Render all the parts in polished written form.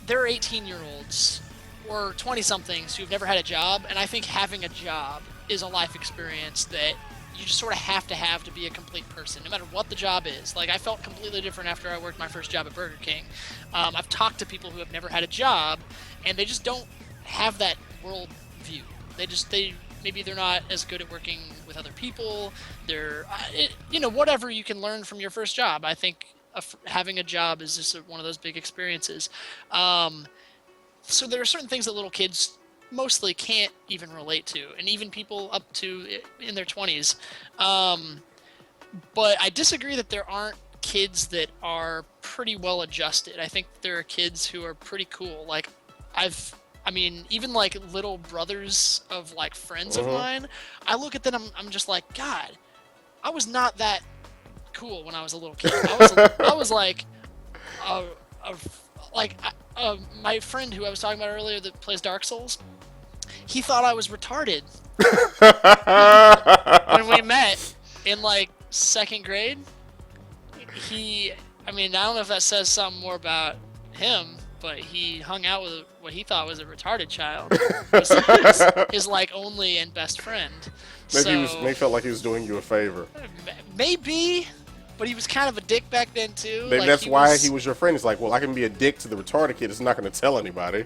there are 18-year-olds or 20-somethings who've never had a job, and I think having a job is a life experience that you just sort of have to be a complete person, no matter what the job is. Like, I felt completely different after I worked my first job at Burger King. I've talked to people who have never had a job, and they just don't have that world view. Maybe they're not as good at working with other people. Whatever you can learn from your first job. I think having a job is just one of those big experiences. So there are certain things that little kids mostly can't even relate to, and even people up to in their 20s. But I disagree that there aren't kids that are pretty well adjusted. I think there are kids who are pretty cool. Like, even like little brothers of like friends of mine, I look at them, I'm just like, God, I was not that cool when I was a little kid. I was like, my friend who I was talking about earlier that plays Dark Souls, he thought I was retarded when we met in like second grade. I don't know if that says something more about him, but he hung out with what he thought was a retarded child. His like only and best friend. Maybe he felt like he was doing you a favor. Maybe, but he was kind of a dick back then too. Maybe that's why he was your friend. He's like, well, I can be a dick to the retarded kid. It's not going to tell anybody.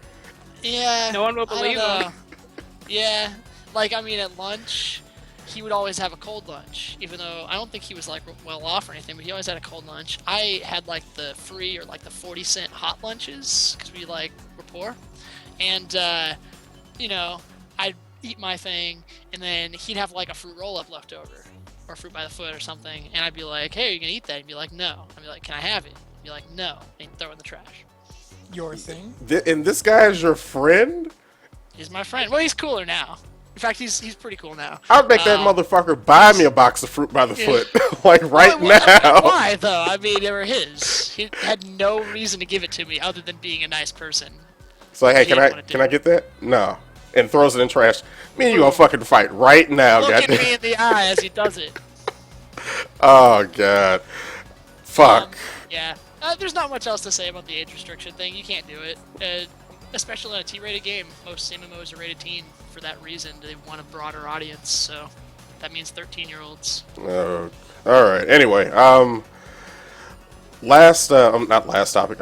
Yeah. No one will believe him. Yeah. At lunch, he would always have a cold lunch, even though I don't think he was like well off or anything, but he always had a cold lunch. I had like the free or like the 40-cent hot lunches because we like were poor. And, I'd eat my thing, and then he'd have like a fruit roll-up left over, or fruit by the foot or something, and I'd be like, hey, are you gonna eat that? He'd be like, no. I'd be like, can I have it? He'd be like, no. And he'd throw it in the trash. Your thing? And this guy is your friend? He's my friend. Well, he's cooler now. In fact, he's pretty cool now. I would make that motherfucker buy me a box of fruit by the foot, like right now. Why though? They were his. He had no reason to give it to me other than being a nice person. So hey, can I get that? No. And throws it in trash. Me and you gonna fucking fight right now, Look goddamn. at me in the eye as he does it. Oh god. Fuck. Yeah. There's not much else to say about the age restriction thing. You can't do it. Especially on a T-rated game. Most MMOs are rated teen for that reason. They want a broader audience, so that means 13-year-olds. All right. Anyway, not last topic.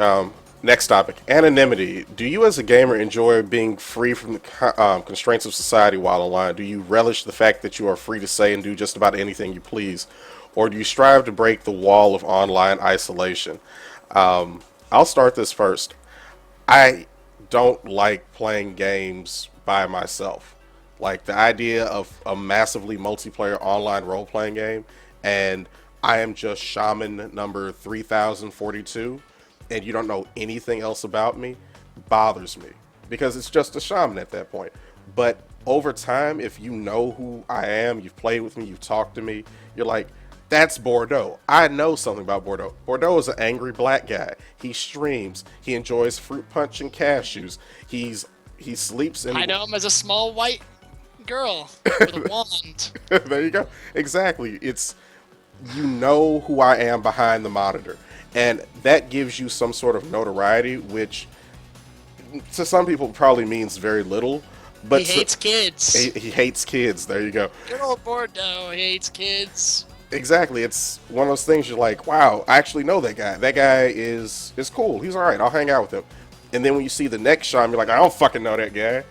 Next topic: anonymity. Do you, as a gamer, enjoy being free from the constraints of society while online? Do you relish the fact that you are free to say and do just about anything you please, or do you strive to break the wall of online isolation? I'll start this first. I don't like playing games by myself. Like the idea of a massively multiplayer online role-playing game, and I am just shaman number 3042, and you don't know anything else about me, bothers me. Because it's just a shaman at that point. But over time, if you know who I am, you've played with me, you've talked to me, you're like, that's Bordeaux. I know something about Bordeaux. Bordeaux is an angry black guy. He streams. He enjoys fruit punch and cashews. He sleeps in... I know him as a small white girl with a wand. There you go. Exactly. It's... You know who I am behind the monitor. And that gives you some sort of notoriety, which to some people probably means very little. But he hates kids. He hates kids. There you go. Good old Bordeaux hates kids. Exactly. It's one of those things you're like, wow, I actually know that guy. That guy is cool. He's all right. I'll hang out with him. And then when you see the next shot, you're like, I don't fucking know that guy.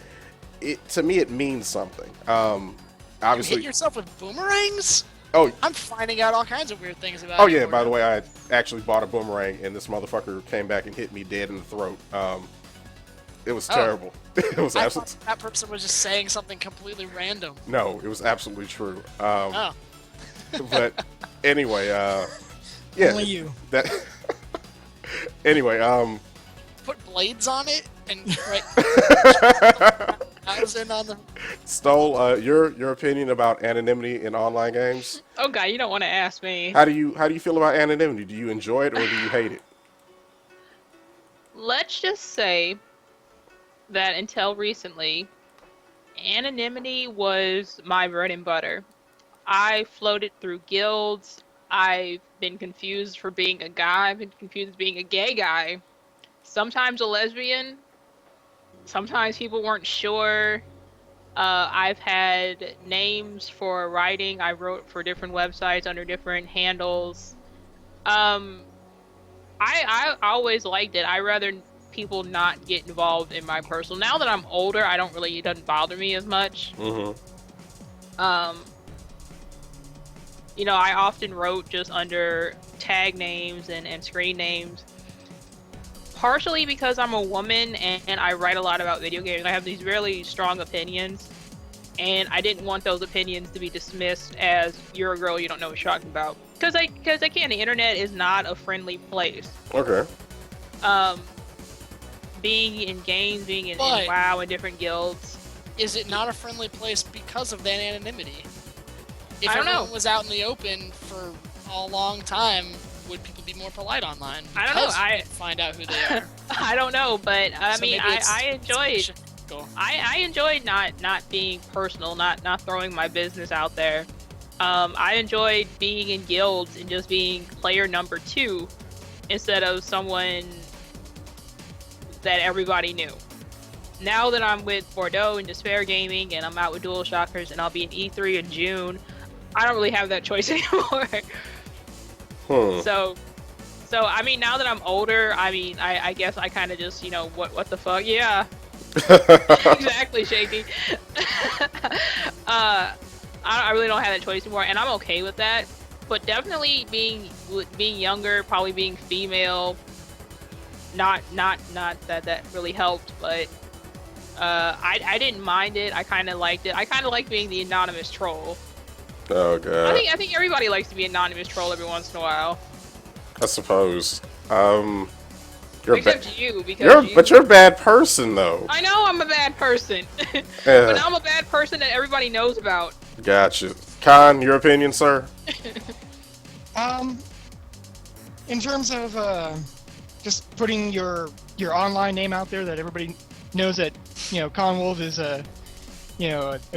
To me, it means something. Obviously, You hit yourself with boomerangs? Oh, I'm finding out all kinds of weird things about oh you, yeah, by the Bordeaux. way, I actually bought a boomerang, and this motherfucker came back and hit me dead in the throat. It was terrible. It was I absolutely... thought that person was just saying something completely random. No, it was absolutely true. Oh. But anyway, yeah. Only you. That. Anyway, Put blades on it and right. I was in on the. Stole, your opinion about anonymity in online games? Oh god, you don't want to ask me. How do you feel about anonymity? Do you enjoy it or do you hate it? Let's just say that until recently, anonymity was my bread and butter. I floated through guilds. I've been confused for being a guy. I've been confused being a gay guy. sometimes a lesbian. Sometimes people weren't sure. I've had names for writing. I wrote for different websites under different handles. Um, I always liked it. I rather people not get involved in my personal. Now that I'm older, I don't really, it doesn't bother me as much. Mm-hmm. Um, I often wrote just under tag names and screen names. Partially because I'm a woman and I write a lot about video games. I have these really strong opinions, and I didn't want those opinions to be dismissed as you're a girl, you don't know what you're talking about. Because again, the internet is not a friendly place. Okay. Um, being in games, being in But- WoW and different guilds. Is it not a friendly place because of that anonymity? If I don't know. everyone was out in the open for a long time, would people be more polite online? I don't know, Because you find out who they are. I don't know, but I So mean, maybe it's- I enjoyed. Cool. I enjoyed not being personal, not throwing my business out there. I enjoyed being in guilds and just being player number 2 instead of someone that everybody knew. Now that I'm with Bordeaux and Despair Gaming and I'm out with Dual Shockers and I'll be in E3 in June, I don't really have that choice anymore. So I mean, now that I'm older, I mean, I guess I kind of just, what the fuck? Yeah. Exactly, Shaky. I really don't have that choice anymore, and I'm okay with that. But definitely being younger, probably being female, not that really helped, but I didn't mind it. I kind of liked it. I kind of like being the anonymous troll. Oh god. I think everybody likes to be an anonymous troll every once in a while. I suppose. You're Except you, because but you're a bad person though. I know I'm a bad person, Yeah. but I'm a bad person that everybody knows about. Gotcha. Khan, your opinion, sir? In terms of just putting your online name out there that everybody knows that Con Wolf is a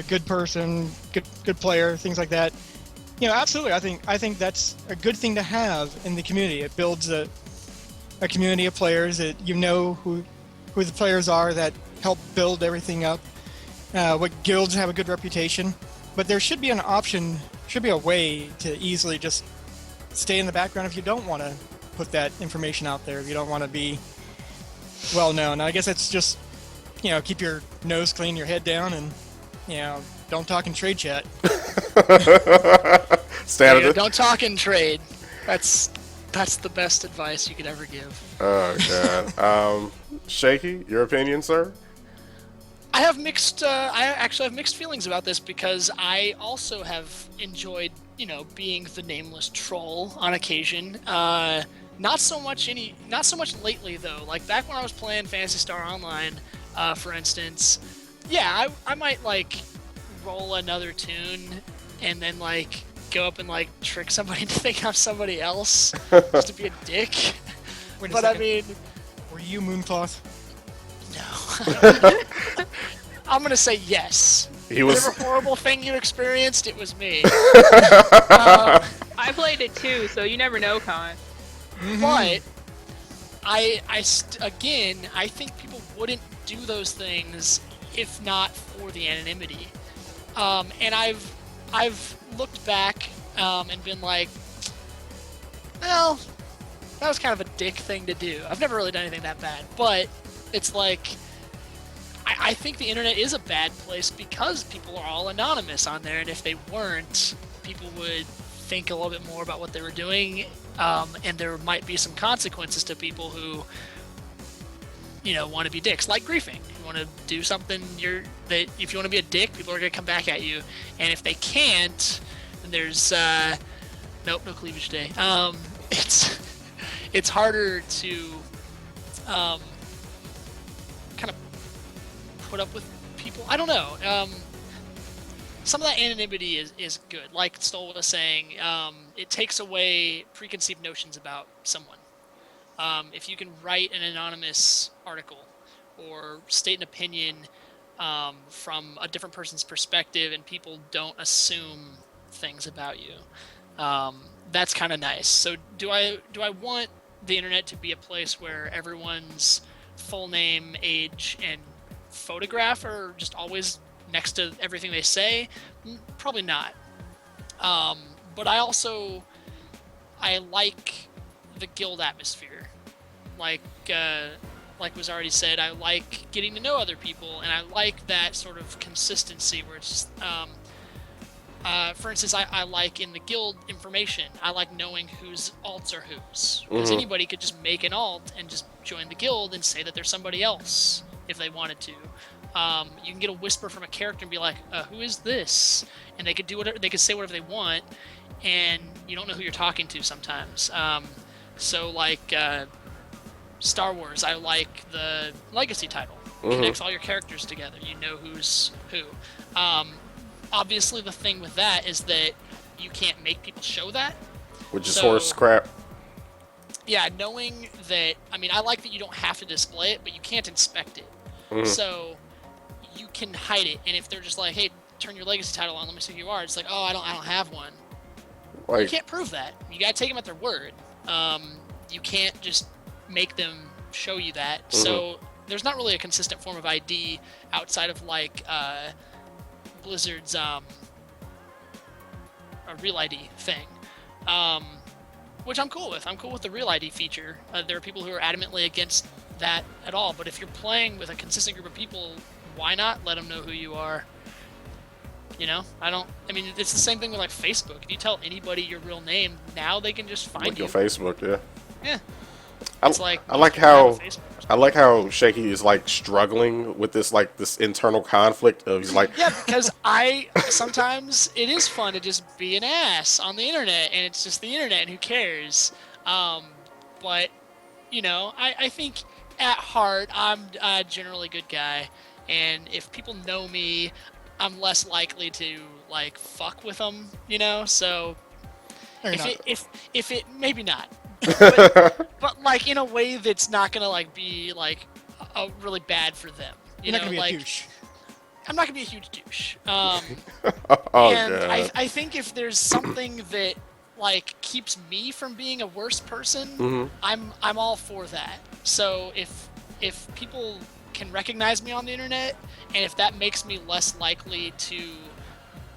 good person, good player, things like that. Absolutely. I think that's a good thing to have in the community. It builds a community of players that who the players are that help build everything up. What guilds have a good reputation, but there should be an option, should be a way to easily just stay in the background if you don't want to put that information out there. If you don't want to be well known. I guess it's just keep your nose clean, your head down, and don't talk in trade chat. Standard. Don't talk and trade. That's the best advice you could ever give. Oh god. Shaky, your opinion, sir? I actually have mixed feelings about this because I also have enjoyed, being the nameless troll on occasion. Not so much lately though. Like back when I was playing Phantasy Star Online, for instance, yeah, I might like roll another tune and then like go up and like trick somebody to think I'm somebody else just to be a dick. Wait a But second. I mean, Were you Mooncloth? no. I'm gonna say yes. He was Whatever horrible thing you experienced, it was me. I played it too, so you never know, Con. But again, I think people wouldn't do those things if not for the anonymity. And I've looked back and been like, well, that was kind of a dick thing to do. I've never really done anything that bad, but it's like I think the internet is a bad place because people are all anonymous on there, and if they weren't, people would think a little bit more about what they were doing, and there might be some consequences to people who want to be dicks, like griefing. You want to do something, that if you want to be a dick, people are going to come back at you, and if they can't, then there's no cleavage today. It's harder to kind of put up with people. I don't know. Some of that anonymity is good. Like Stole was saying, it takes away preconceived notions about someone. If you can write an anonymous article or state an opinion from a different person's perspective and people don't assume things about you, that's kind of nice. So do I want the internet to be a place where everyone's full name, age, and photograph are just always next to everything they say? Probably not. But I like the guild atmosphere. Like was already said, I like getting to know other people, and I like that sort of consistency where it's just, for instance, I like in the guild information, I like knowing whose alts are whose. Because anybody could just make an alt and just join the guild and say that they're somebody else if they wanted to. You can get a whisper from a character and be like, who is this? And they could do whatever, they could say whatever they want, and you don't know who you're talking to sometimes. So like Star Wars, I like the Legacy title. Connects all your characters together. You know who's who. Obviously, the thing with that is that you can't make people show that. Which is horse crap. Yeah, knowing that, I mean, I like that you don't have to display it, but you can't inspect it. So you can hide it, and if they're just like, hey, turn your Legacy title on, let me see who you are, it's like, oh, I don't have one. Like, you can't prove that. You gotta take them at their word. You can't just make them show you that. So there's not really a consistent form of ID outside of like Blizzard's a real ID thing, which I'm cool with. I'm cool with the real ID feature. There are people who are adamantly against that at all, but if you're playing with a consistent group of people, why not let them know who you are? You know, I mean, it's the same thing with like Facebook. If you tell anybody your real name, now they can just find like you. your Facebook, yeah. Yeah. It's I like how Shaky is like struggling with this internal conflict of he's like yeah, because sometimes it is fun to just be an ass on the internet, and it's just the internet, and who cares? But you know, I think at heart I'm a generally good guy, and if people know me, I'm less likely to like fuck with them, you know. So if it maybe not. but like in a way that's not gonna like be like really bad for them. You're not gonna be like, a douche. I'm not gonna be a huge douche. oh, And God. I think if there's something that like keeps me from being a worse person, I'm all for that. So if people can recognize me on the internet, and if that makes me less likely to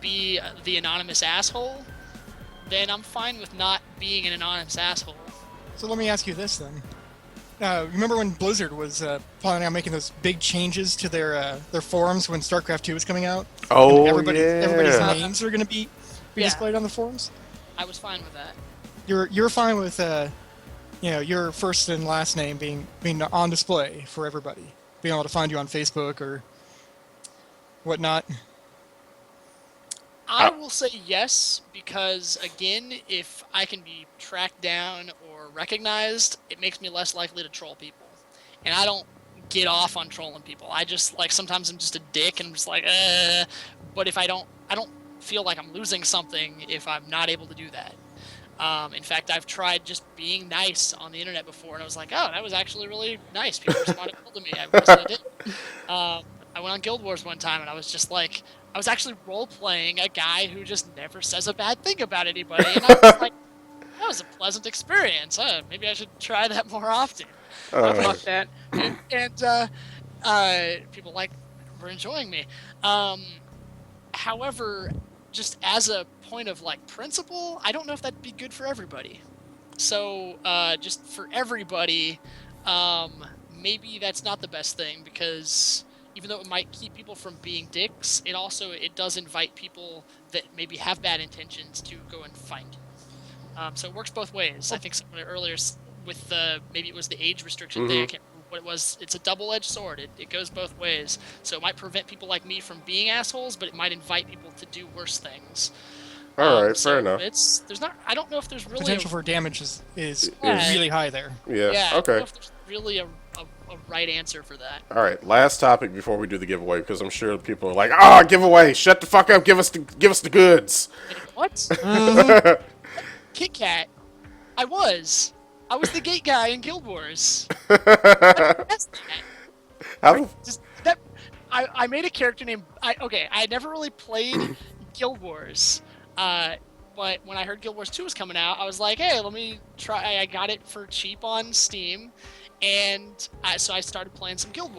be the anonymous asshole, then I'm fine with not being an anonymous asshole. So let me ask you this then. Remember when Blizzard was planning on making those big changes to their forums when StarCraft 2 was coming out? Oh, and everybody's yeah. names are going to be displayed on the forums? I was fine with that. You're fine with your first and last name being on display for everybody, being able to find you on Facebook or whatnot? I will say yes, because again, if I can be tracked down or recognized, it makes me less likely to troll people. And I don't get off on trolling people. I just like sometimes I'm just a dick and I'm just like, but if I don't feel like I'm losing something if I'm not able to do that. In fact, I've tried just being nice on the internet before, and I was like, oh, that was actually really nice. People responded well to me. I really did. I went on Guild Wars one time, and I was just like, I was actually role-playing a guy who just never says a bad thing about anybody, and I was like, that was a pleasant experience. Maybe I should try that more often. Fuck that. And people were enjoying me. However, just as a point of like principle, I don't know if that'd be good for everybody. So just for everybody, maybe that's not the best thing, because even though it might keep people from being dicks, it does invite people that maybe have bad intentions to go and find you. So it works both ways. I think someone earlier with maybe it was the age restriction thing. I can't remember what it was. It's a double-edged sword. It goes both ways. So it might prevent people like me from being assholes, but it might invite people to do worse things. All right, so fair enough. I don't know if there's really Potential for damage is really high there. Yeah. I don't know Okay. if there's really a right answer for that. All right. Last topic before we do the giveaway, because I'm sure people are like, giveaway! Shut the fuck up! Give us the goods. What? Kit Kat. I was the gate guy in Guild Wars. I made a character named. I had never really played Guild Wars, but but when I heard Guild Wars 2 was coming out, I was like, hey, let me try. I got it for cheap on Steam, and so I started playing some Guild